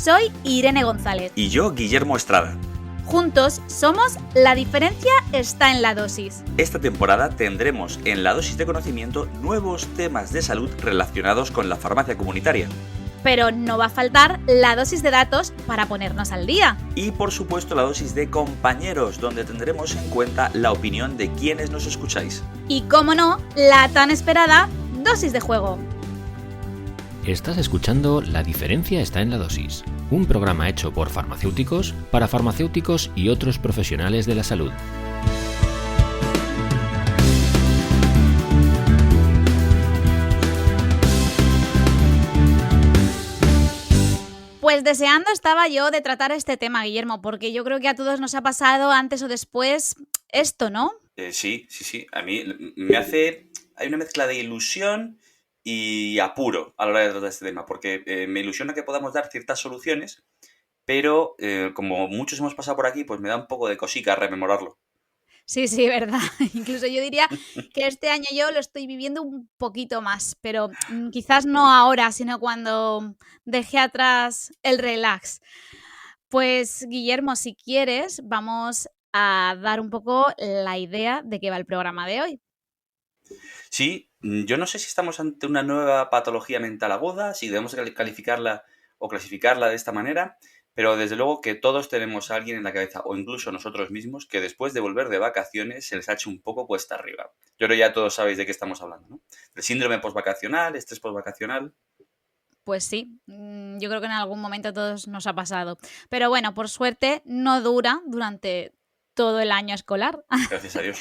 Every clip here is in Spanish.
Soy Irene González. Y yo, Guillermo Estrada. Juntos somos La diferencia está en la dosis. Esta temporada tendremos en La dosis de conocimiento nuevos temas de salud relacionados con la farmacia comunitaria. Pero no va a faltar la dosis de datos para ponernos al día. Y por supuesto la dosis de compañeros, donde tendremos en cuenta la opinión de quienes nos escucháis. Y cómo no, la tan esperada dosis de juego. Estás escuchando La diferencia está en la dosis, un programa hecho por farmacéuticos para farmacéuticos y otros profesionales de la salud. Pues deseando estaba yo de tratar este tema, Guillermo, porque yo creo que a todos nos ha pasado antes o después esto, ¿no? Sí. A mí hay una mezcla de ilusión y apuro a la hora de tratar este tema, porque me ilusiona que podamos dar ciertas soluciones, pero como muchos hemos pasado por aquí, pues me da un poco de cosica rememorarlo. Sí, verdad. Incluso yo diría que este año yo lo estoy viviendo un poquito más, pero quizás no ahora, sino cuando dejé atrás el relax. Pues Guillermo, si quieres, vamos a dar un poco la idea de qué va el programa de hoy. Sí, yo no sé si estamos ante una nueva patología mental aguda, si debemos calificarla o clasificarla de esta manera, pero desde luego que todos tenemos a alguien en la cabeza, o incluso nosotros mismos, que después de volver de vacaciones se les ha hecho un poco cuesta arriba. Yo creo que ya todos sabéis de qué estamos hablando, ¿no? El síndrome postvacacional, estrés postvacacional. Pues sí, yo creo que en algún momento a todos nos ha pasado. Pero bueno, por suerte no dura durante todo el año escolar. Gracias a Dios.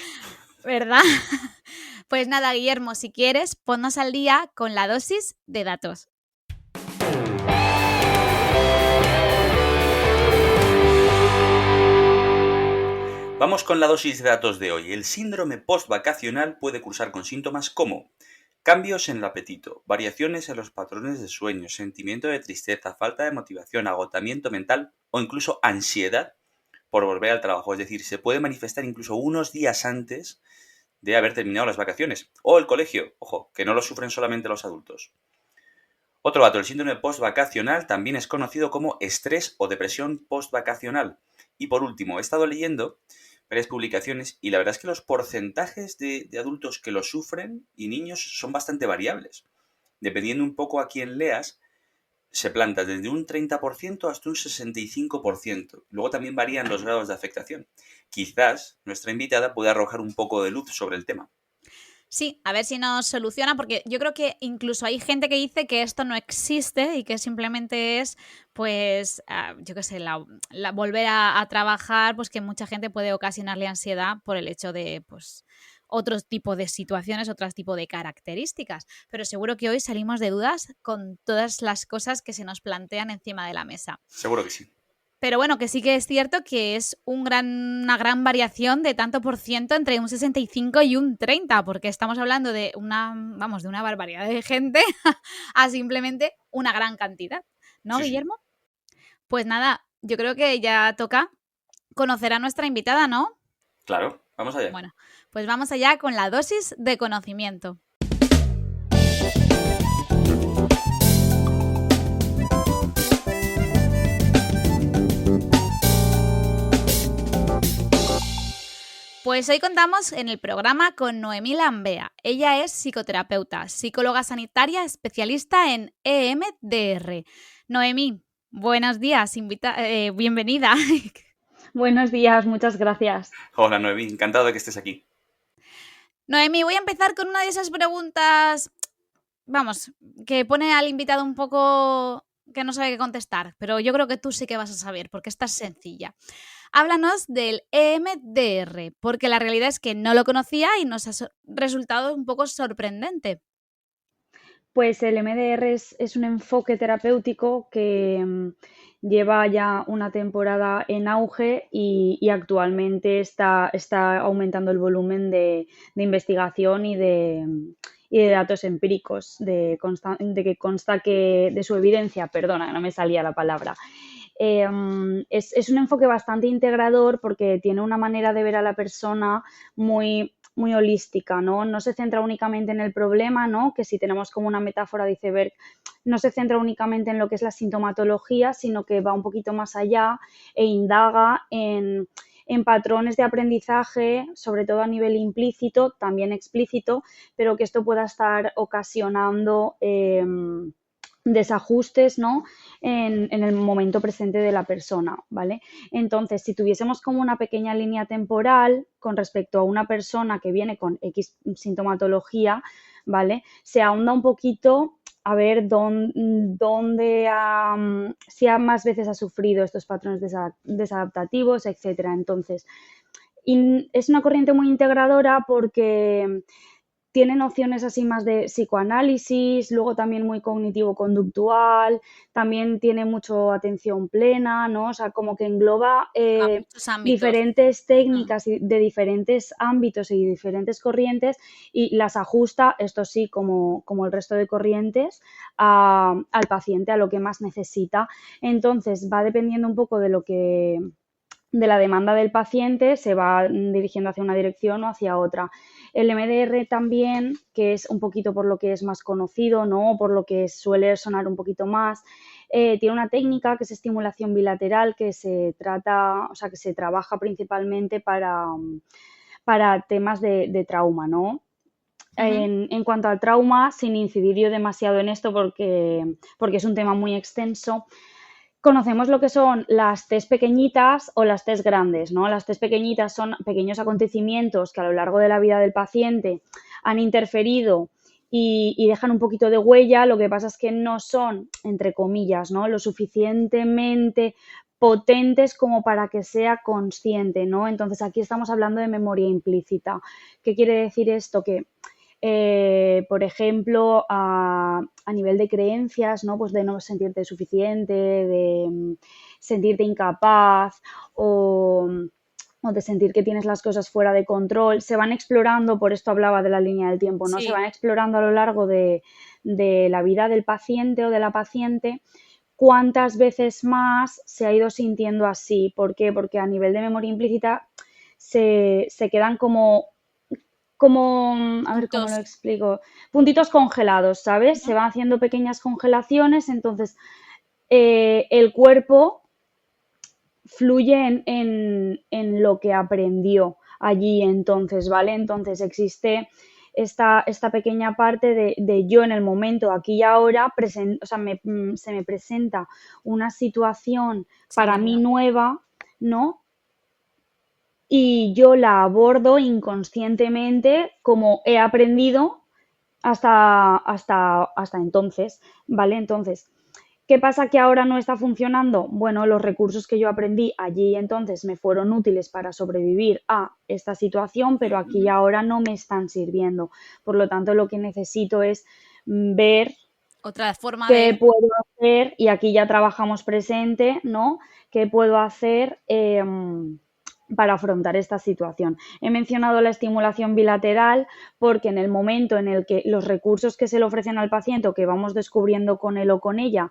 ¿Verdad? Pues nada, Guillermo, si quieres, ponnos al día con la dosis de datos. Vamos con la dosis de datos de hoy. El síndrome postvacacional puede cursar con síntomas como cambios en el apetito, variaciones en los patrones de sueño, sentimiento de tristeza, falta de motivación, agotamiento mental o incluso ansiedad por volver al trabajo. Es decir, se puede manifestar incluso unos días antes de haber terminado las vacaciones. O el colegio, ojo, que no lo sufren solamente los adultos. Otro dato, el síndrome postvacacional también es conocido como estrés o depresión postvacacional. Y por último, he estado leyendo varias publicaciones y la verdad es que los porcentajes de adultos que lo sufren y niños son bastante variables. Dependiendo un poco a quién leas, se planta desde un 30% hasta un 65%. Luego también varían los grados de afectación. Quizás nuestra invitada pueda arrojar un poco de luz sobre el tema. Sí, a ver si nos soluciona, porque yo creo que incluso hay gente que dice que esto no existe y que simplemente es, pues, yo qué sé, la volver a trabajar, pues que mucha gente puede ocasionarle ansiedad por el hecho de, pues, otro tipo de situaciones, otro tipo de características. Pero seguro que hoy salimos de dudas con todas las cosas que se nos plantean encima de la mesa. Seguro que sí. Pero bueno, que sí que es cierto que es una gran variación de tanto por ciento entre un 65 y un 30, porque estamos hablando de de una barbaridad de gente a simplemente una gran cantidad, ¿no, Sí. Guillermo? Pues nada, yo creo que ya toca conocer a nuestra invitada, ¿no? Claro, vamos allá. Bueno, pues vamos allá con la dosis de conocimiento. Pues hoy contamos en el programa con Noemí Lambea. Ella es psicoterapeuta, psicóloga sanitaria, especialista en EMDR. Noemí, buenos días, bienvenida. Buenos días, muchas gracias. Hola, Noemí, encantado de que estés aquí. Noemí, voy a empezar con una de esas preguntas, que pone al invitado un poco que no sabe qué contestar, pero yo creo que tú sí que vas a saber, porque esta es sencilla. Háblanos del EMDR, porque la realidad es que no lo conocía y nos ha resultado un poco sorprendente. Pues el MDR es un enfoque terapéutico que lleva ya una temporada en auge y actualmente está aumentando el volumen de investigación y de datos empíricos, de que consta que de su evidencia, perdona, no me salía la palabra. Es un enfoque bastante integrador porque tiene una manera de ver a la persona muy muy holística, ¿no? No se centra únicamente en el problema, ¿no? Que si tenemos como una metáfora de iceberg, no se centra únicamente en lo que es la sintomatología, sino que va un poquito más allá e indaga en patrones de aprendizaje, sobre todo a nivel implícito, también explícito, pero que esto pueda estar ocasionando desajustes, ¿no? En el momento presente de la persona, ¿vale? Entonces, si tuviésemos como una pequeña línea temporal con respecto a una persona que viene con X sintomatología, ¿vale? Se ahonda un poquito a ver dónde si más veces ha sufrido estos patrones desadaptativos, etcétera. Entonces, es una corriente muy integradora porque tiene nociones así más de psicoanálisis, luego también muy cognitivo-conductual, también tiene mucho atención plena, ¿no? O sea, como que engloba muchos ámbitos. diferentes técnicas de diferentes ámbitos y diferentes corrientes y las ajusta, esto sí, como el resto de corrientes, al paciente, a lo que más necesita. Entonces, va dependiendo un poco de la demanda del paciente, se va dirigiendo hacia una dirección o hacia otra. El MDR también, que es un poquito por lo que es más conocido, ¿no? Por lo que suele sonar un poquito más, tiene una técnica que es estimulación bilateral, que se trata, o sea, que se trabaja principalmente para temas de trauma, ¿no? En cuanto al trauma, sin incidir yo demasiado en esto porque es un tema muy extenso, conocemos lo que son las TES pequeñitas o las TES grandes, ¿no? Las TES pequeñitas son pequeños acontecimientos que a lo largo de la vida del paciente han interferido y dejan un poquito de huella. Lo que pasa es que no son, entre comillas, ¿no? Lo suficientemente potentes como para que sea consciente, ¿no? Entonces, aquí estamos hablando de memoria implícita. ¿Qué quiere decir esto? Que por ejemplo, a nivel de creencias, ¿no? Pues de no sentirte suficiente, de sentirte incapaz o de sentir que tienes las cosas fuera de control, se van explorando, por esto hablaba de la línea del tiempo, ¿no? Sí. Se van explorando a lo largo de la vida del paciente o de la paciente cuántas veces más se ha ido sintiendo así. ¿Por qué? Porque a nivel de memoria implícita se quedan como, a ver cómo lo explico, puntitos congelados, ¿sabes? Se van haciendo pequeñas congelaciones, entonces el cuerpo fluye en lo que aprendió allí entonces, ¿vale? Entonces existe esta pequeña parte de yo en el momento, aquí y ahora, o sea, se me presenta una situación para mí nueva, ¿no? Y yo la abordo inconscientemente como he aprendido hasta entonces, ¿vale? Entonces, ¿qué pasa que ahora no está funcionando? Bueno, los recursos que yo aprendí allí entonces me fueron útiles para sobrevivir a esta situación, pero aquí y ahora no me están sirviendo. Por lo tanto, lo que necesito es ver otra forma qué puedo hacer, y aquí ya trabajamos presente, ¿no? ¿Qué puedo hacer para afrontar esta situación? He mencionado la estimulación bilateral porque en el momento en el que los recursos que se le ofrecen al paciente o que vamos descubriendo con él o con ella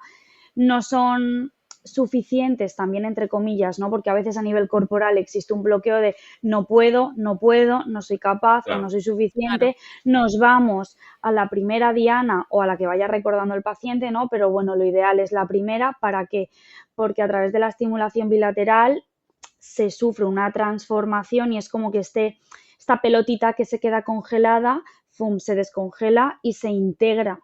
no son suficientes, también entre comillas, ¿no? Porque a veces a nivel corporal existe un bloqueo de no puedo, no soy capaz, claro, o no soy suficiente, claro. Nos vamos a la primera diana o a la que vaya recordando el paciente, ¿no? Pero bueno, lo ideal es la primera. ¿Para qué? Porque a través de la estimulación bilateral se sufre una transformación y es como que esta pelotita que se queda congelada, se descongela y se integra.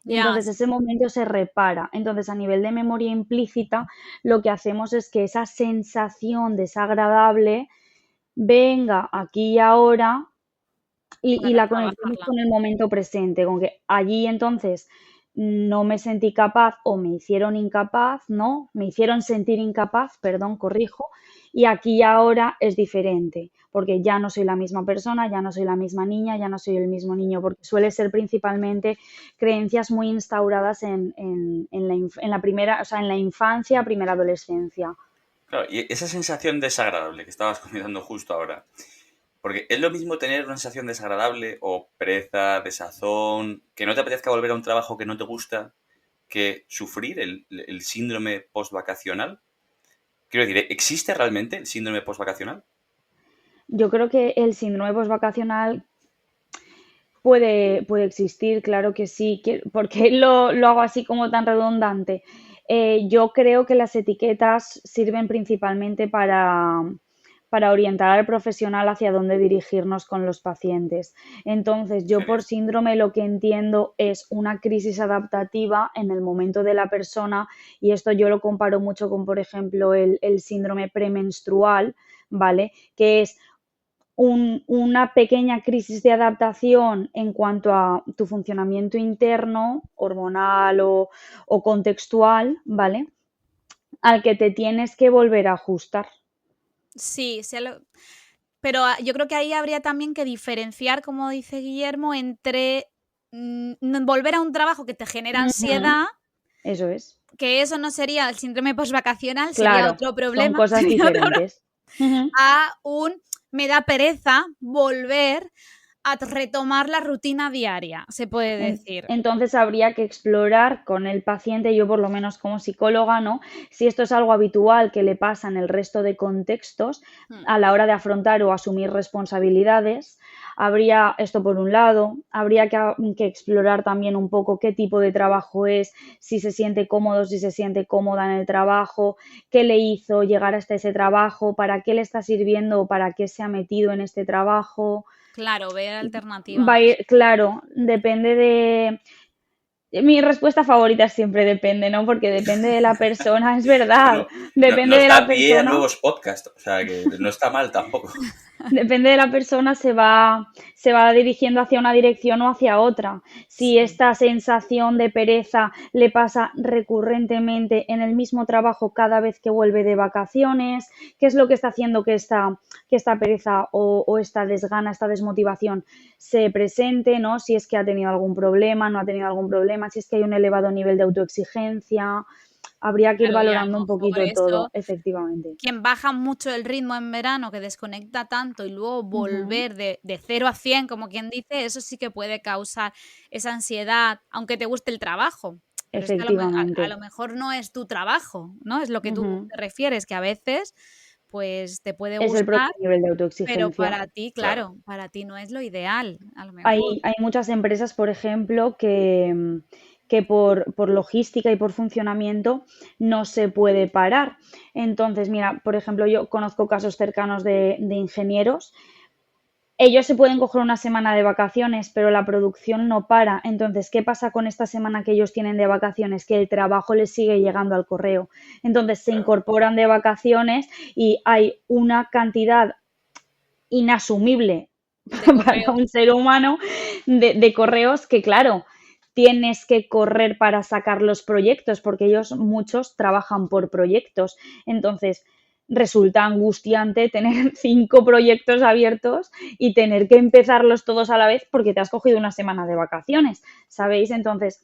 Y entonces ese momento se repara. Entonces, a nivel de memoria implícita, lo que hacemos es que esa sensación desagradable venga aquí y ahora y la conectemos con el momento presente, con que allí entonces no me sentí capaz o me hicieron incapaz, ¿no? Me hicieron sentir incapaz, perdón, corrijo, y aquí y ahora es diferente, porque ya no soy la misma persona, ya no soy la misma niña, ya no soy el mismo niño, porque suele ser principalmente creencias muy instauradas en la primera, o sea, en la infancia, primera adolescencia. Claro, y esa sensación desagradable que estabas comentando justo ahora, porque es lo mismo tener una sensación desagradable o pereza, desazón, que no te apetezca volver a un trabajo que no te gusta, que sufrir el síndrome postvacacional. Quiero decir, ¿existe realmente el síndrome postvacacional? yo creo que el síndrome postvacacional puede existir, claro que sí. ¿Por qué lo hago así como tan redundante? Yo creo que las etiquetas sirven principalmente para orientar al profesional hacia dónde dirigirnos con los pacientes. Entonces, yo por Genial. síndrome lo que entiendo es una crisis adaptativa en el momento de la persona, y esto yo lo comparo mucho con, por ejemplo, el síndrome premenstrual, ¿vale? Que es una pequeña crisis de adaptación en cuanto a tu funcionamiento interno, hormonal o contextual, ¿vale? Al que te tienes que volver a ajustar. Sí, pero yo creo que ahí habría también que diferenciar, como dice Guillermo, entre volver a un trabajo que te genera ansiedad, Eso es. que eso no sería el síndrome postvacacional, sería Claro, otro son problema, cosas sería otro problema, diferentes. Ujú. a me da pereza volver a retomar la rutina diaria, se puede decir. Entonces habría que explorar con el paciente, yo por lo menos como psicóloga, ¿no? Si esto es algo habitual que le pasa en el resto de contextos a la hora de afrontar o asumir responsabilidades. Habría esto por un lado, habría que explorar también un poco qué tipo de trabajo es, si se siente cómodo, si se siente cómoda en el trabajo, qué le hizo llegar hasta ese trabajo, para qué le está sirviendo o para qué se ha metido en este trabajo. Claro, ver alternativas. Va a ir, claro, depende de... Mi respuesta favorita siempre depende, ¿no? Porque depende de la persona, es verdad. Bueno, Depende nos de da la pie a persona. nuevos podcasts, o sea que no está mal tampoco. Depende de la persona, se va dirigiendo hacia una dirección o hacia otra. Si Sí. esta sensación de pereza le pasa recurrentemente en el mismo trabajo cada vez que vuelve de vacaciones, ¿qué es lo que está haciendo que esta pereza o esta desgana, esta desmotivación se presente, ¿no? Si es que ha tenido algún problema, no ha tenido algún problema, si es que hay un elevado nivel de autoexigencia. Habría que ir Claro, y a valorando lo un poquito mejor todo, eso, efectivamente. quien baja mucho el ritmo en verano, que desconecta tanto y luego volver de 0 a 100, como quien dice, eso sí que puede causar esa ansiedad, aunque te guste el trabajo. Pero es que a lo Efectivamente. mejor no es tu trabajo, ¿no? Es lo que tú Ujú. te refieres, que a veces pues te puede Es el gustar, propio nivel de pero autoexigencia. para ti, Claro. claro, para ti no es lo ideal, a lo Hay, mejor. hay muchas empresas, por ejemplo, que por logística y por funcionamiento no se puede parar. Entonces, mira, por ejemplo, yo conozco casos cercanos de ingenieros. Ellos se pueden coger una semana de vacaciones, pero la producción no para. Entonces, ¿qué pasa con esta semana que ellos tienen de vacaciones? Que el trabajo les sigue llegando al correo. Entonces, se Claro. incorporan de vacaciones y hay una cantidad inasumible De para correos. un ser humano de correos que, claro, tienes que correr para sacar los proyectos, porque ellos muchos trabajan por proyectos. Entonces, resulta angustiante tener 5 proyectos abiertos y tener que empezarlos todos a la vez porque te has cogido una semana de vacaciones, ¿sabéis? Entonces,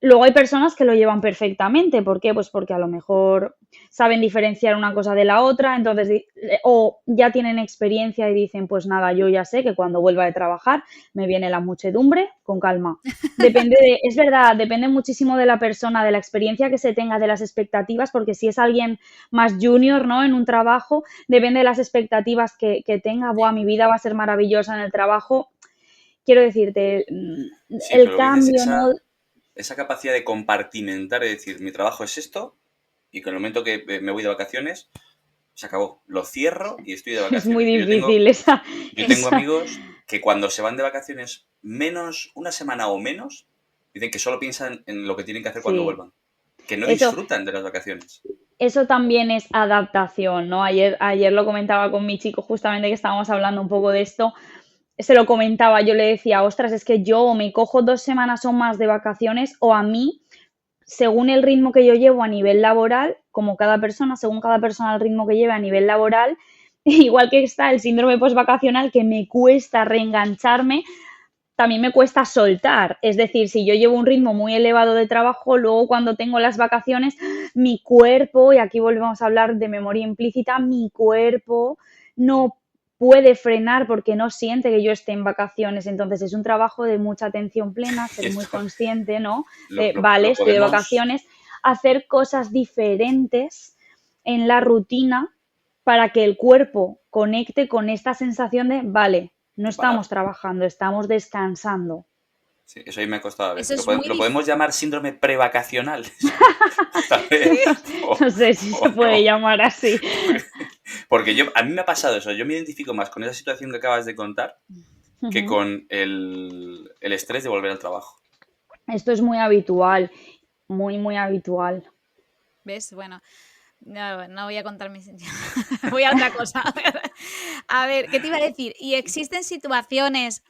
luego hay personas que lo llevan perfectamente. ¿Por qué? Pues porque a lo mejor saben diferenciar una cosa de la otra, entonces, o ya tienen experiencia y dicen, pues nada, yo ya sé que cuando vuelva de trabajar me viene la muchedumbre, con calma. Es verdad, depende muchísimo de la persona, de la experiencia que se tenga, de las expectativas, porque si es alguien más junior, ¿no? En un trabajo, depende de las expectativas que tenga. Buah, mi vida va a ser maravillosa en el trabajo. Quiero decirte, Sí, el pero lo que dices, cambio, ¿no? esa capacidad de compartimentar, es decir, mi trabajo es esto, y con el momento que me voy de vacaciones, se acabó. Lo cierro y estoy de Es muy vacaciones. difícil Yo tengo esa. amigos que cuando se van de vacaciones una semana o menos, dicen que solo piensan en lo que tienen que hacer cuando Sí, vuelvan. Que no eso, disfrutan de las vacaciones. eso también es adaptación, ¿no? Ayer lo comentaba con mi chico, justamente que estábamos hablando un poco de esto. Se lo comentaba, yo le decía, ostras, es que yo o me cojo 2 semanas o más de vacaciones, o a mí, según el ritmo que yo llevo a nivel laboral, como cada persona, según cada persona el ritmo que lleve a nivel laboral, igual que está el síndrome postvacacional, que me cuesta reengancharme, también me cuesta soltar. Es decir, si yo llevo un ritmo muy elevado de trabajo, luego cuando tengo las vacaciones, mi cuerpo, y aquí volvemos a hablar de memoria implícita, mi cuerpo no puede frenar porque no siente que yo esté en vacaciones. Entonces es un trabajo de mucha atención plena, Y ser muy esto consciente, ¿no? lo, lo- Vale, lo estoy de podemos... vacaciones, hacer cosas diferentes en la rutina para que el cuerpo conecte con esta sensación de, vale, no estamos Para. trabajando, estamos descansando. Sí, eso ahí me ha costado a Eso veces. es muy Lo podemos llamar síndrome prevacacional? Tal Sí. vez. No sé si se O puede no. llamar así. Porque a mí me ha pasado eso. Yo me identifico más con esa situación que acabas de contar que Ujú. con el estrés de volver al trabajo. Esto es muy habitual, muy, muy habitual. ¿Ves? Bueno, no voy a contar mis... voy a otra cosa. A ver, ¿qué te iba a decir? ¿Y existen situaciones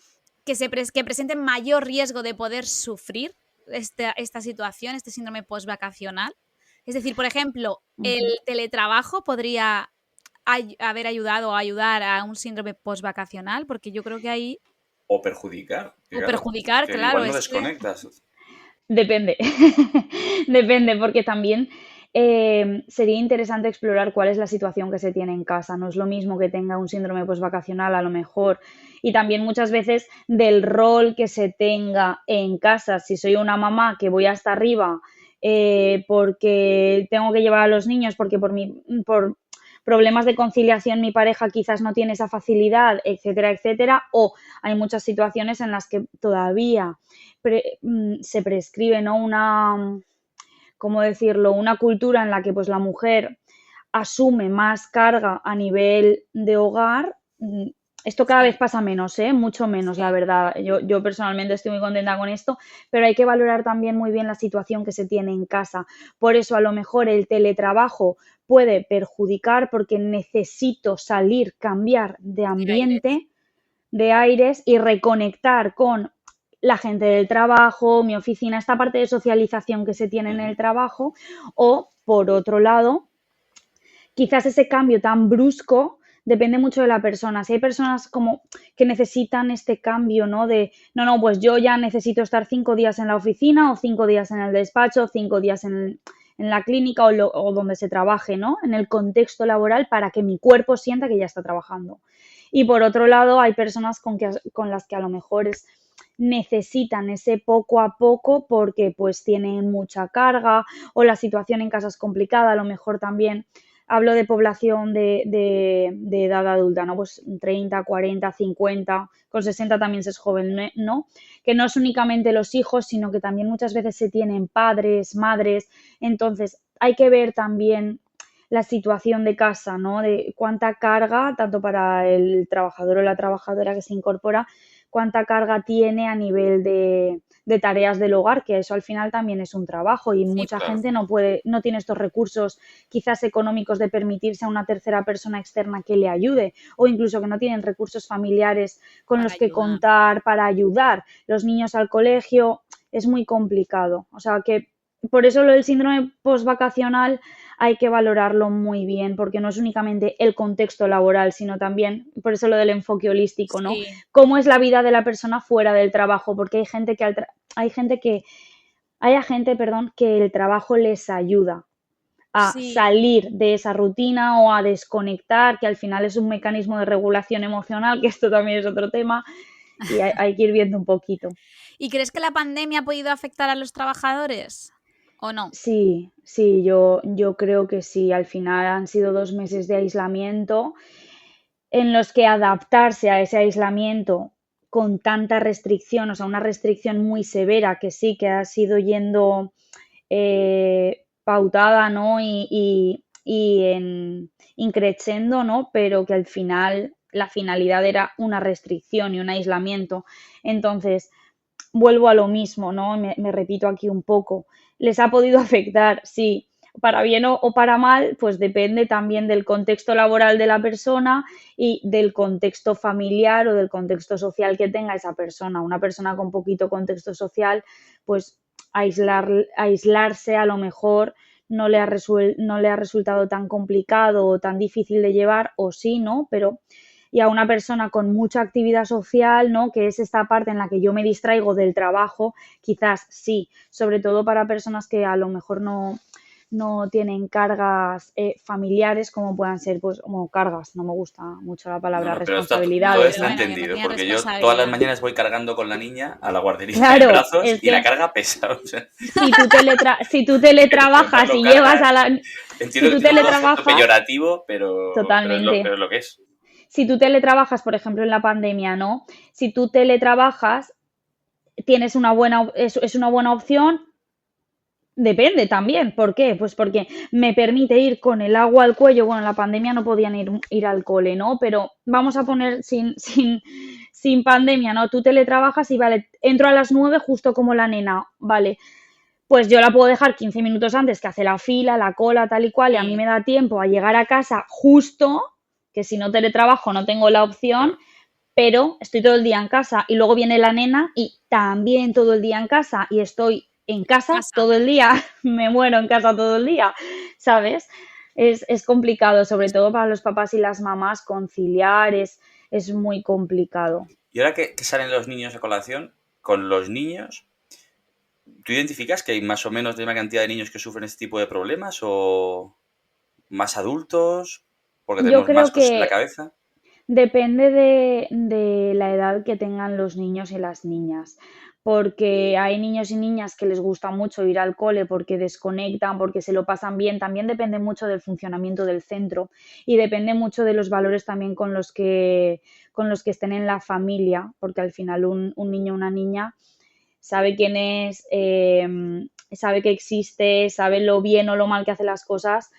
que presenten mayor riesgo de poder sufrir esta situación, este síndrome postvacacional? Es decir, por ejemplo, ¿el Ujú. teletrabajo podría haber ayudado o ayudar a un síndrome postvacacional? Porque yo creo que ahí... O perjudicar. Que O claro, perjudicar, que claro, igual no es que... desconectas. Depende, depende, porque también sería interesante explorar cuál es la situación que se tiene en casa. No es lo mismo que tenga un síndrome postvacacional a lo mejor. Y también muchas veces del rol que se tenga en casa. Si soy una mamá que voy hasta arriba porque tengo que llevar a los niños, porque por problemas de conciliación mi pareja quizás no tiene esa facilidad, etcétera, etcétera. O hay muchas situaciones en las que todavía se prescribe, ¿no? ¿Cómo decirlo? Una cultura en la que pues la mujer asume más carga a nivel de hogar. Esto cada vez Sí, pasa menos, ¿eh? Mucho menos, la sí, verdad. Yo personalmente estoy muy contenta con esto, pero hay que valorar también muy bien la situación que se tiene en casa. Por eso a lo mejor el teletrabajo puede perjudicar porque necesito salir, cambiar de de aires. ambiente, de aires y reconectar con la gente del trabajo, mi oficina, esta parte de socialización que se tiene en Ujú. el trabajo, o por otro lado, quizás ese cambio tan brusco depende mucho de la persona. Si hay personas como que necesitan este cambio, ¿no? De, no, pues yo ya necesito estar 5 días en la oficina o 5 días en el despacho, 5 días en la clínica o donde se trabaje, ¿no? En el contexto laboral para que mi cuerpo sienta que ya está trabajando. Y por otro lado, hay personas con las que a lo mejor necesitan ese poco a poco porque pues tienen mucha carga o la situación en casa es complicada, a lo mejor también hablo de población de edad adulta, ¿no? Pues 30, 40, 50, con 60 también se es joven, ¿no? Que no es únicamente los hijos, sino que también muchas veces se tienen padres, madres, entonces hay que ver también la situación de casa, ¿no? De cuánta carga, tanto para el trabajador o la trabajadora que se incorpora, cuánta carga tiene a nivel de tareas del hogar, que eso al final también es un trabajo y Sí, mucha porque Claro. gente no tiene estos recursos quizás económicos de permitirse a una tercera persona externa que le ayude o incluso que no tienen recursos familiares con para los que ayudar. contar para ayudar los niños al colegio, es muy complicado. O sea que por eso lo del síndrome postvacacional hay que valorarlo muy bien, porque no es únicamente el contexto laboral, sino también, por eso lo del enfoque holístico, ¿no? Sí, Cómo es la vida de la persona fuera del trabajo, porque hay gente, perdón, que el trabajo les ayuda a sí. salir de esa rutina o a desconectar, que al final es un mecanismo de regulación emocional, que esto también es otro tema, y hay que ir viendo un poquito. ¿Y crees que la pandemia ha podido afectar a los trabajadores o no? Sí, sí, yo creo que sí. Al final han sido 2 meses de aislamiento en los que adaptarse a ese aislamiento con tanta restricción, o sea, una restricción muy severa que sí que ha sido yendo pautada, ¿no? Y increciendo, ¿no? Pero que al final la finalidad era una restricción y un aislamiento. Entonces, vuelvo a lo mismo, ¿no? Me repito aquí un poco. ¿Les ha podido afectar? Sí. Para bien o para mal, pues depende también del contexto laboral de la persona y del contexto familiar o del contexto social que tenga esa persona. Una persona con poquito contexto social, pues aislarse a lo mejor no le ha resultado tan complicado o tan difícil de llevar, o sí, ¿no? Pero y a una persona con mucha actividad social, ¿no? Que es esta parte en la que yo me distraigo del trabajo, quizás sí, sobre todo para personas que a lo mejor no tienen cargas familiares como puedan ser, pues, como cargas, no me gusta mucho la palabra Pero todo responsabilidades, está Pero bueno, que no entendido, tiene porque yo todas las responsabilidad. mañanas voy cargando con la niña a la guardería en Claro, brazos es y la que carga pesa. O sea, si tú teletrabajas contarlo y llevas carga, a la... Si entiendo que tú tiene un concepto teletrabajas, peyorativo, pero es totalmente. lo que es. Si tú teletrabajas, por ejemplo, en la pandemia, ¿no? Si tú teletrabajas, tienes es una buena opción. Depende también. ¿Por qué? Pues porque me permite ir con el agua al cuello. Bueno, en la pandemia no podían ir al cole, ¿no? Pero vamos a poner sin pandemia, ¿no? Tú teletrabajas y vale, entro a las 9 justo como la nena, vale. Pues yo la puedo dejar 15 minutos antes, que hace la fila, la cola, tal y cual, y a mí me da tiempo a llegar a casa justo, que si no teletrabajo no tengo la opción, Claro. pero estoy todo el día en casa y luego viene la nena y también todo el día en casa y estoy en casa todo el día, me muero en casa todo el día, ¿sabes? Es complicado, sobre todo para los papás y las mamás, conciliar es muy complicado. Y ahora que salen los niños a colación, con los niños, ¿tú identificas que hay más o menos la misma cantidad de niños que sufren este tipo de problemas o más adultos? Porque Yo tenemos más creo cosas en la que cabeza. depende de la edad que tengan los niños y las niñas, porque hay niños y niñas que les gusta mucho ir al cole porque desconectan, porque se lo pasan bien. También depende mucho del funcionamiento del centro y depende mucho de los valores también con los que estén en la familia, porque al final un niño o una niña sabe quién es, sabe que existe, sabe lo bien o lo mal que hace las cosas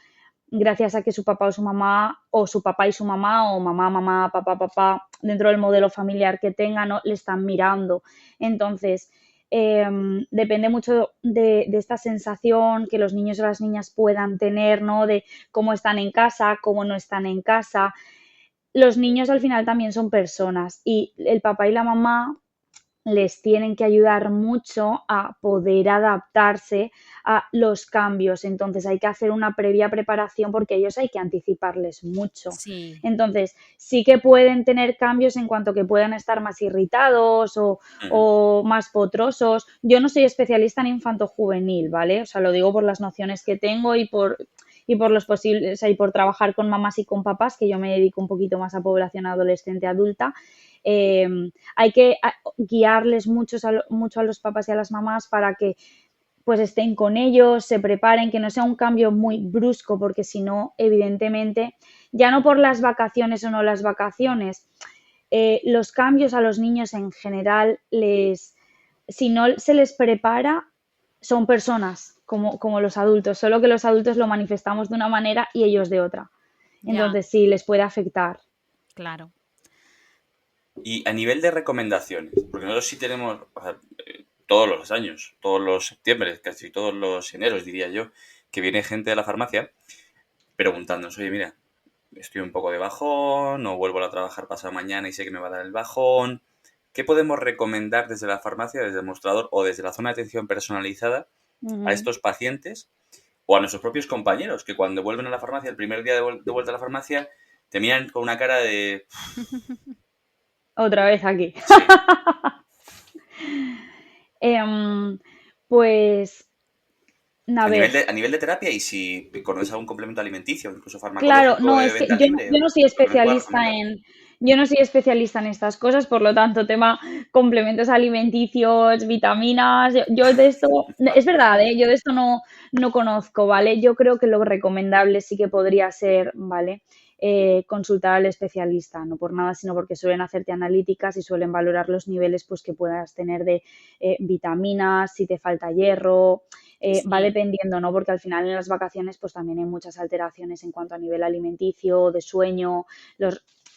gracias a que su papá o su mamá, o su papá y su mamá, o mamá, mamá, papá, papá, dentro del modelo familiar que tengan, ¿no? Le están mirando. Entonces, depende mucho de esta sensación que los niños o las niñas puedan tener, ¿no? De cómo están en casa, cómo no están en casa. Los niños al final también son personas y el papá y la mamá les tienen que ayudar mucho a poder adaptarse a los cambios. Entonces hay que hacer una previa preparación porque ellos hay que anticiparles mucho. Sí. Entonces sí que pueden tener cambios en cuanto que puedan estar más irritados o más potrosos. Yo no soy especialista en infanto-juvenil, ¿vale? O sea, lo digo por las nociones que tengo y por los posibles, o sea, y por trabajar con mamás y con papás, que yo me dedico un poquito más a población adolescente adulta. Hay que guiarles mucho a los papás y a las mamás para que pues estén con ellos, se preparen, que no sea un cambio muy brusco, porque si no, evidentemente, ya no por las vacaciones o no las vacaciones, los cambios a los niños en general, si no se les prepara, son personas como los adultos, solo que los adultos lo manifestamos de una manera y ellos de otra. Entonces sí, les puede afectar. Claro. Y a nivel de recomendaciones, porque nosotros sí tenemos, o sea, todos los años, todos los septiembre, casi todos los eneros, diría yo, que viene gente de la farmacia preguntándonos, oye, mira, estoy un poco de bajón, no vuelvo a trabajar pasado mañana y sé que me va a dar el bajón. ¿Qué podemos recomendar desde la farmacia, desde el mostrador o desde la zona de atención personalizada a estos pacientes o a nuestros propios compañeros que cuando vuelven a la farmacia, el primer día de vuelta a la farmacia, te miran con una cara de... Otra vez aquí. Sí. Pues, a ver. A nivel de terapia y si conoces algún complemento alimenticio, incluso Claro, farmacológico no, de es que venta libre, yo no soy lo que me puedas especialista recomendar. yo no soy especialista en estas cosas, por lo tanto, tema complementos alimenticios, vitaminas, yo de esto, es verdad, yo de esto no conozco, ¿vale? Yo creo que lo recomendable sí que podría ser, ¿vale? Consultar al especialista, no por nada, sino porque suelen hacerte analíticas y suelen valorar los niveles pues, que puedas tener de vitaminas, si te falta hierro, va dependiendo, ¿no? Porque al final en las vacaciones pues también hay muchas alteraciones en cuanto a nivel alimenticio, de sueño,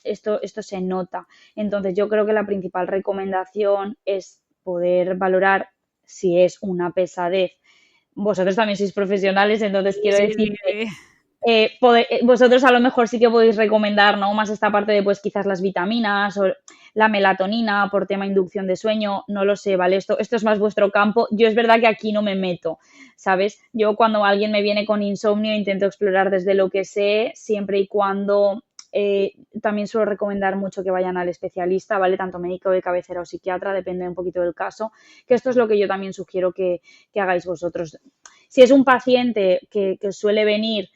esto se nota. Entonces yo creo que la principal recomendación es poder valorar si es una pesadez. Vosotros también sois profesionales, entonces quiero decir que vosotros a lo mejor sí que podéis recomendar, ¿no? Más esta parte de pues quizás las vitaminas o la melatonina por tema inducción de sueño, no lo sé, ¿vale? Esto es más vuestro campo. Yo es verdad que aquí no me meto, ¿sabes? Yo cuando alguien me viene con insomnio intento explorar desde lo que sé, siempre y cuando también suelo recomendar mucho que vayan al especialista, ¿vale? Tanto médico de cabecera o psiquiatra, depende un poquito del caso, que esto es lo que yo también sugiero que hagáis vosotros. Si es un paciente que suele venir,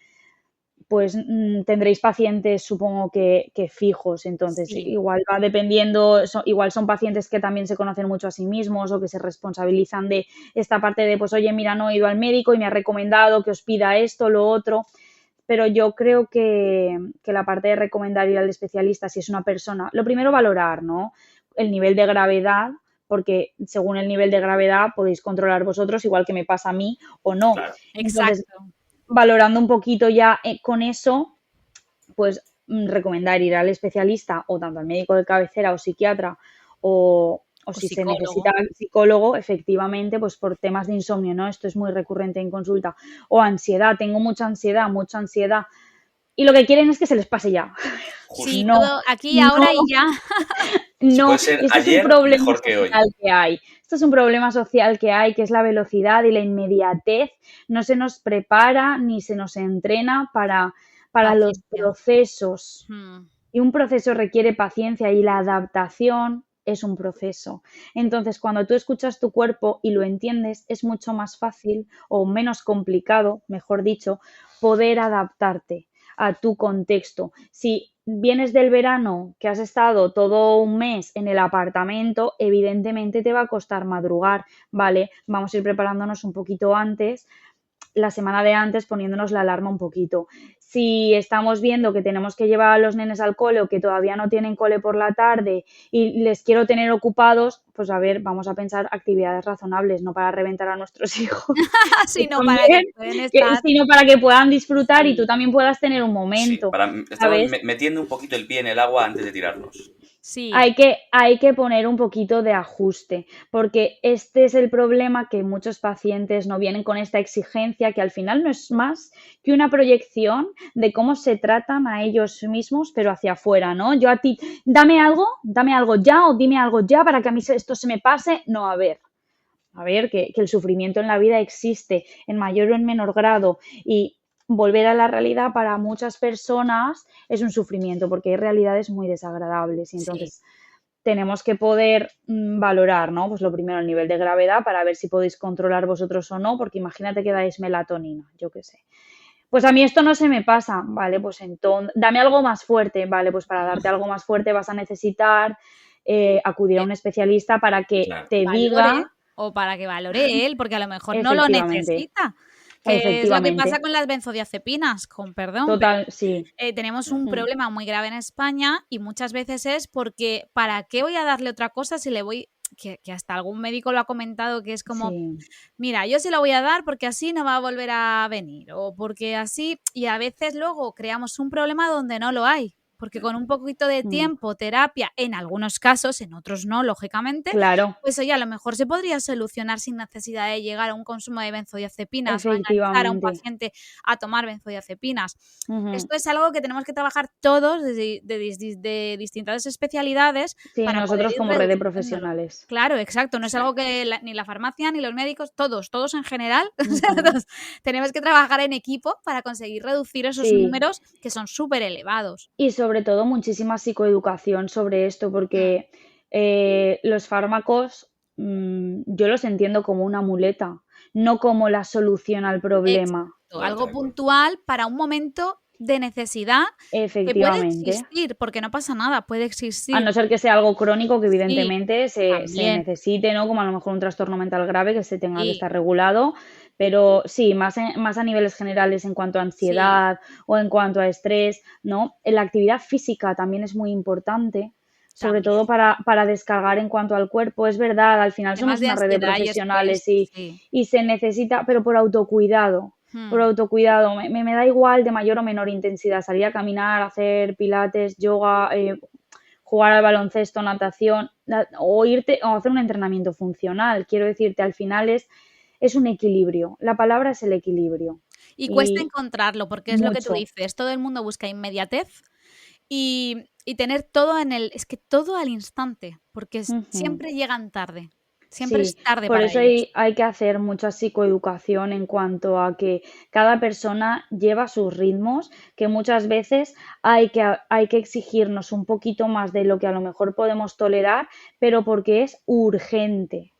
pues tendréis pacientes, supongo que fijos, entonces Sí, igual va dependiendo, igual son pacientes que también se conocen mucho a sí mismos o que se responsabilizan de esta parte de, pues oye, mira, no he ido al médico y me ha recomendado que os pida esto, lo otro, pero yo creo que la parte de recomendar ir al especialista, si es una persona, lo primero valorar, ¿no? El nivel de gravedad, porque según el nivel de gravedad podéis controlar vosotros, igual que me pasa a mí o no. Claro. Entonces, exacto. valorando un poquito ya con eso, pues recomendar ir al especialista o tanto al médico de cabecera o psiquiatra o O si se psicólogo. necesita al psicólogo, efectivamente, pues por temas de insomnio, ¿no? Esto es muy recurrente en consulta. O ansiedad, tengo mucha ansiedad. Y lo que quieren es que se les pase ya. Sí, Justo. No, todo aquí, no, ahora y ya. Si puede no. ser Y esto es un ayer, problema mejor que hoy. social que hay. Esto es un problema social que hay, que es la velocidad y la inmediatez. No se nos prepara ni se nos entrena para los Paciencia. procesos. Mm, Y un proceso requiere paciencia y la adaptación es un proceso. Entonces, cuando tú escuchas tu cuerpo y lo entiendes, es mucho más fácil o menos complicado, mejor dicho, poder adaptarte a tu contexto. Si vienes del verano, que has estado todo un mes en el apartamento, evidentemente te va a costar madrugar, ¿vale? Vamos a ir preparándonos un poquito antes, la semana de antes, poniéndonos la alarma un poquito. Si estamos viendo que tenemos que llevar a los nenes al cole o que todavía no tienen cole por la tarde y les quiero tener ocupados, pues a ver, vamos a pensar actividades razonables, no para reventar a nuestros hijos, que sino para que también, pueden estar. sino para que puedan disfrutar y tú Sí, también puedas tener un Sí, momento, estamos ¿sabes? metiendo un poquito el pie en el agua antes de tirarnos. sí, Hay que poner un poquito de ajuste, porque este es el problema, que muchos pacientes no vienen con esta exigencia, que al final no es más que una proyección de cómo se tratan a ellos mismos, pero hacia afuera, ¿no? Yo a ti, dame algo ya o dime algo ya para que a mí esto se me pase. No, a ver, que el sufrimiento en la vida existe en mayor o en menor grado y volver a la realidad para muchas personas es un sufrimiento porque hay realidades muy desagradables y sí. entonces tenemos que poder valorar, ¿no? Pues lo primero, el nivel de gravedad para ver si podéis controlar vosotros o no, porque imagínate que dais melatonina, yo qué sé. Pues a mí esto no se me pasa, vale, pues entonces, dame algo más fuerte, vale, pues para darte algo más fuerte vas a necesitar acudir a Que un especialista para que Claro. te valore diga, o para que valore él, porque a lo mejor no lo efectivamente, necesita. Que es lo que pasa efectivamente, con las benzodiazepinas, con perdón, pero total, sí, tenemos un mm, problema muy grave en España y muchas veces es porque ¿para qué voy a darle otra cosa si le voy... Que hasta algún médico lo ha comentado, que es como, sí, mira, yo se lo voy a dar porque así no va a volver a venir o porque así, y a veces luego creamos un problema donde no lo hay, porque con un poquito de mm, tiempo, terapia, en algunos casos, en otros no, lógicamente, claro, pues oye, a lo mejor se podría solucionar sin necesidad de llegar a un consumo de benzodiazepinas o a enganchar a un efectivamente. paciente a tomar benzodiazepinas. Ujú. Esto es algo que tenemos que trabajar todos de distintas especialidades Sí, para poder nosotros ir como red de reduciéndolo. profesionales. Claro, exacto. No es Sí. algo que ni la farmacia, ni los médicos, todos en general, o sea, Ujú. tenemos que trabajar en equipo para conseguir reducir esos Sí, números que son súper elevados. y sobre todo muchísima psicoeducación sobre esto, Mm, porque los fármacos yo los entiendo como una muleta, no como la solución al problema. exacto. Totalmente Algo de acuerdo. puntual para un momento de necesidad que puede Efectivamente. existir, porque no pasa nada, puede A existir. no ser que sea algo crónico que Sí, evidentemente se también. necesite, ¿no? Como a lo mejor un trastorno mental grave que se tenga que Sí, estar regulado, pero sí, más a niveles generales en cuanto a sí, ansiedad o en cuanto a estrés, ¿no? La actividad física también es muy importante, sobre todo también. para descargar en cuanto al cuerpo. Es verdad, al final Temas somos de una red de ansiedad y estrés, profesionales sí. y se necesita, pero por autocuidado. Por Mm, autocuidado, me da igual de mayor o menor intensidad, salir a caminar, hacer pilates, yoga, jugar al baloncesto, natación, o irte o hacer un entrenamiento funcional. Quiero decirte, al final es un equilibrio. La palabra es el equilibrio. y cuesta Y encontrarlo, porque es lo que tú mucho. dices, todo el mundo busca inmediatez y tener todo en el es que todo al instante, porque Ujú. siempre llegan tarde, siempre Sí, es tarde por para eso ellos. hay que hacer mucha psicoeducación en cuanto a que cada persona lleva sus ritmos, que muchas veces hay que exigirnos un poquito más de lo que a lo mejor podemos tolerar, pero porque es urgente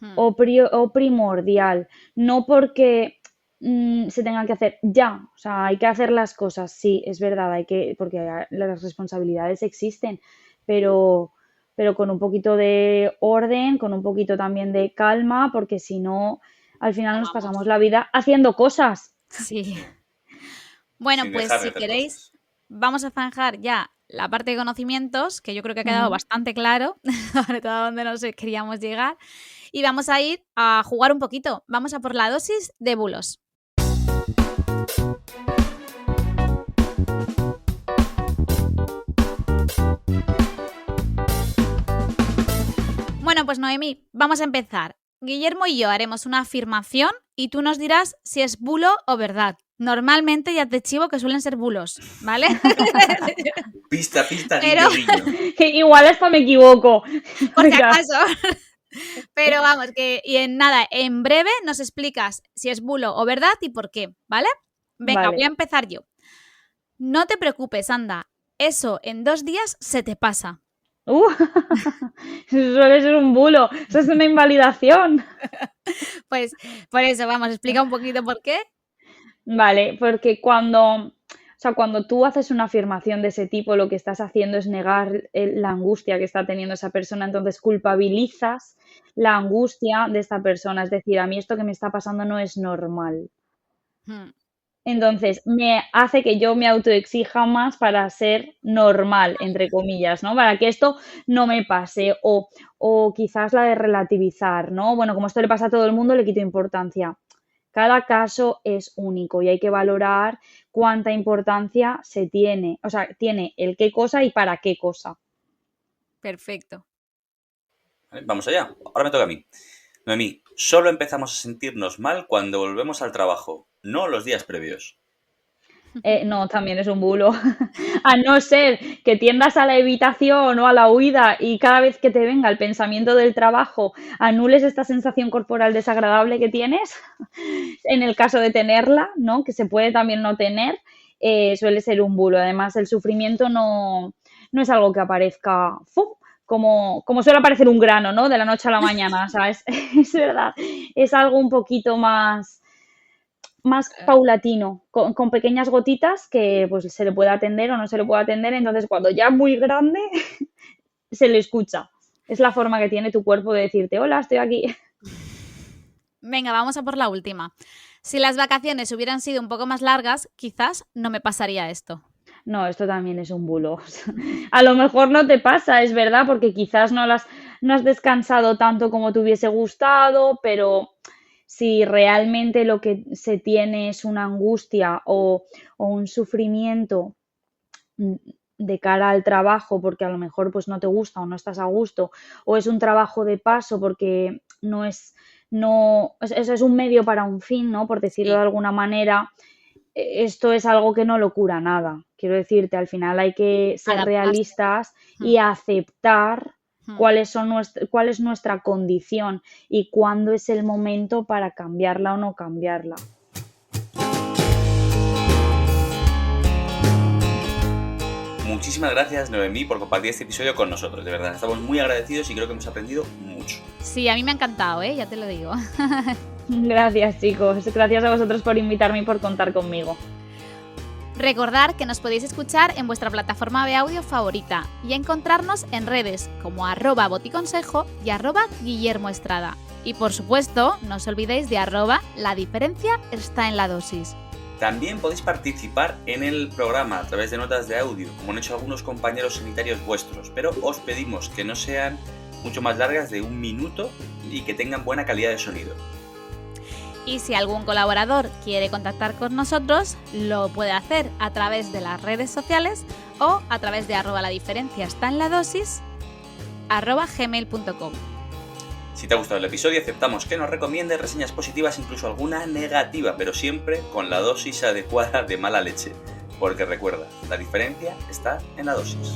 Mm, o primordial, no porque se tengan que hacer ya. O sea, hay que hacer las cosas, sí, es verdad, porque las responsabilidades existen, pero, con un poquito de orden, con un poquito también de calma, porque si no, al final nos pasamos la vida haciendo cosas. Sí. Bueno, Sin pues dejar de si hacer queréis, cosas. vamos a zanjar ya la parte de conocimientos, que yo creo que ha quedado bastante claro, sobre todo a dónde nos queríamos llegar, y vamos a ir a jugar un poquito. Vamos a por la dosis de bulos. Bueno, pues Noemí, vamos a empezar. Guillermo y yo haremos una afirmación y tú nos dirás si es bulo o verdad. Normalmente ya te chivo que suelen ser bulos, ¿vale? Pista, Pero... guiño. Que igual hasta me equivoco. Por si acaso. Pero vamos, que y en breve nos explicas si es bulo o verdad y por qué, ¿vale? Venga, Vale. voy a empezar yo. No te preocupes, anda. Eso en 2 días se te pasa. Suele ser un bulo. Eso es una invalidación. Pues por eso, vamos, explica un poquito por qué. Vale, porque cuando tú haces una afirmación de ese tipo, lo que estás haciendo es negar la angustia que está teniendo esa persona, entonces culpabilizas la angustia de esta persona. Es decir, a mí esto que me está pasando no es normal. Entonces, me hace que yo me autoexija más para ser normal, entre comillas, ¿no? Para que esto no me pase. O quizás la de relativizar, ¿no? Bueno, como esto le pasa a todo el mundo, le quito importancia. Cada caso es único y hay que valorar cuánta importancia se tiene. O sea, tiene el qué cosa y para qué cosa. Perfecto. Vale, vamos allá. Ahora me toca a mí. Noemí, solo empezamos a sentirnos mal cuando volvemos al trabajo, no los días previos. No, también es un bulo. A no ser que tiendas a la evitación o a la huida y cada vez que te venga el pensamiento del trabajo anules esta sensación corporal desagradable que tienes, en el caso de tenerla, ¿no? Que se puede también no tener, suele ser un bulo. Además, el sufrimiento no es algo que aparezca ¡fum! Como suele aparecer un grano, ¿no? De la noche a la mañana, ¿sabes? Es verdad. Es algo un poquito más paulatino, con pequeñas gotitas que pues se le puede atender o no se le puede atender. Entonces, cuando ya es muy grande, se le escucha. Es la forma que tiene tu cuerpo de decirte, hola, estoy aquí. Venga, vamos a por la última. Si las vacaciones hubieran sido un poco más largas, quizás no me pasaría esto. No, esto también es un bulo. A lo mejor no te pasa, es verdad, porque quizás no has descansado tanto como te hubiese gustado, pero si realmente lo que se tiene es una angustia o un sufrimiento de cara al trabajo porque a lo mejor pues no te gusta o no estás a gusto, o es un trabajo de paso porque eso es un medio para un fin, ¿no? Por decirlo de alguna manera, esto es algo que no lo cura nada. Quiero decirte, al final hay que ser realistas y aceptar cuál es nuestra condición y cuándo es el momento para cambiarla o no cambiarla. Muchísimas gracias, Noemí, por compartir este episodio con nosotros. De verdad, estamos muy agradecidos y creo que hemos aprendido mucho. Sí, a mí me ha encantado, ya te lo digo. Gracias, chicos. Gracias a vosotros por invitarme y por contar conmigo. Recordad que nos podéis escuchar en vuestra plataforma de audio favorita y encontrarnos en redes como @boticonsejo y @guillermoestrada. Y por supuesto, no os olvidéis de @la diferencia está en la dosis. También podéis participar en el programa a través de notas de audio, como han hecho algunos compañeros sanitarios vuestros, pero os pedimos que no sean mucho más largas de 1 minuto y que tengan buena calidad de sonido. Y si algún colaborador quiere contactar con nosotros, lo puede hacer a través de las redes sociales o a través de @la diferencia está en la dosis @gmail.com. Si te ha gustado el episodio, aceptamos que nos recomiendes reseñas positivas, incluso alguna negativa, pero siempre con la dosis adecuada de mala leche. Porque recuerda, la diferencia está en la dosis.